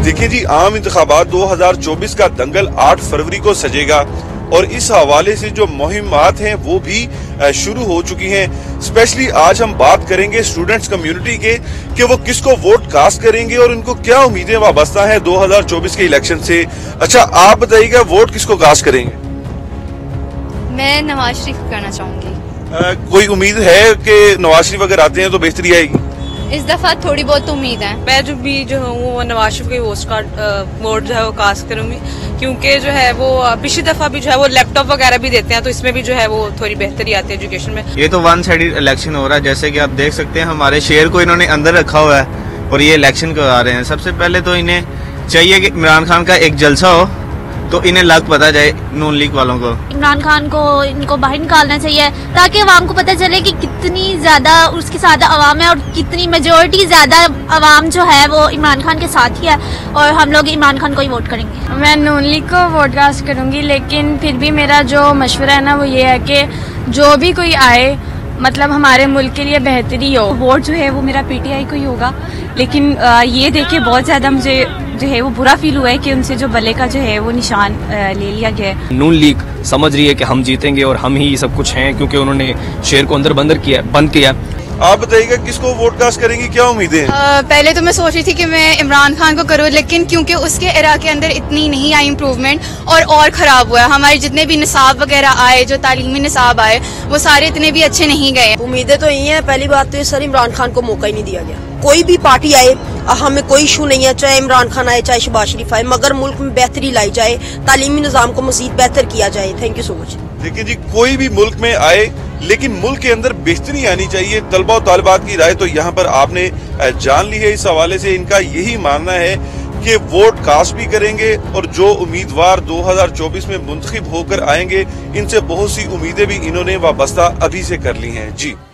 देखिए जी, आम इंतखाबात 2024 का दंगल 8 फरवरी को सजेगा और इस हवाले से जो मुहिमात हैं वो भी शुरू हो चुकी हैं। स्पेशली आज हम बात करेंगे स्टूडेंट्स कम्युनिटी के कि वो किसको वोट कास्ट करेंगे और उनको क्या उम्मीदें वाबस्ता हैं 2024 के इलेक्शन से। अच्छा, आप बताइएगा वोट किसको कास्ट करेंगे? मैं नवाज शरीफ करना चाहूंगी। कोई उम्मीद है कि नवाज शरीफ अगर आते हैं तो बेहतरी आएगी? इस दफा थोड़ी बहुत उम्मीद है। मैं जो हूँ वो नवाज शरीफ के वोट जो है वो कास्ट करूंगी, क्योंकि जो है वो पिछली दफा भी जो है वो लैपटॉप वगैरह भी देते हैं, तो इसमें भी जो है वो थोड़ी बेहतरी आती है एजुकेशन में। ये तो वन साइडेड इलेक्शन हो रहा है, जैसे कि आप देख सकते हैं हमारे शेर को इन्होंने अंदर रखा हुआ है और ये इलेक्शन करा रहे हैं। सबसे पहले तो इन्हें चाहिए कि इमरान खान का एक जलसा हो तो इन्हें लग पता जाए नून लीग वालों को। इमरान खान को इनको बाहर निकालना चाहिए ताकि अवाम को पता चले कि कितनी ज्यादा उसके साथ अवाम है और कितनी मेजोरिटी ज्यादा अवाम जो है वो इमरान खान के साथ ही है, और हम लोग इमरान खान को ही वोट करेंगे। मैं नून लीग को वोट कास्ट करूंगी, लेकिन फिर भी मेरा जो मशवरा है ना वो ये है कि जो भी कोई आए मतलब हमारे मुल्क के लिए बेहतरी हो। वोट जो है वो मेरा पीटीआई को ही होगा, लेकिन ये देख के बहुत ज्यादा मुझे जो है वो बुरा फील हुआ है कि उनसे जो भले का जो है वो निशान ले लिया गया है। नून लीग समझ रही है कि हम जीतेंगे और हम ही सब कुछ हैं, क्योंकि उन्होंने शेर को अंदर बंद किया। आप बताइएगा किसको वोट कास्ट करेंगी, क्या उम्मीदें हैं? पहले तो मैं सोच रही थी कि मैं इमरान खान को करूं, लेकिन क्योंकि उसके एरा के अंदर इतनी नहीं आई इम्प्रूवमेंट और खराब हुआ है। हमारे जितने भी निसाब वगैरह आए, जो तालीमी निसाब आए, वो सारे इतने भी अच्छे नहीं गए। उम्मीदें तो यही है, पहली बात तो सर इमरान खान को मौका ही नहीं दिया गया। कोई भी पार्टी आए हमें कोई इशू नहीं है, चाहे इमरान खान आए चाहे शहबाज शरीफ आए, मगर मुल्क में बेहतरी लाई जाए, तालीमी निजाम को मजीद बेहतर किया जाए। Thank you so much. देखिए जी, कोई भी मुल्क में आए लेकिन मुल्क के अंदर बेहतरी आनी चाहिए। तलबा और तालिबात की राय तो यहाँ पर आपने जान ली है। इस हवाले से इनका यही मानना है कि वोट कास्ट भी करेंगे और जो उम्मीदवार 2024 में मुंतखब होकर आएंगे इनसे बहुत सी उम्मीदें भी इन्होंने वाबस्ता अभी से कर ली हैं। जी।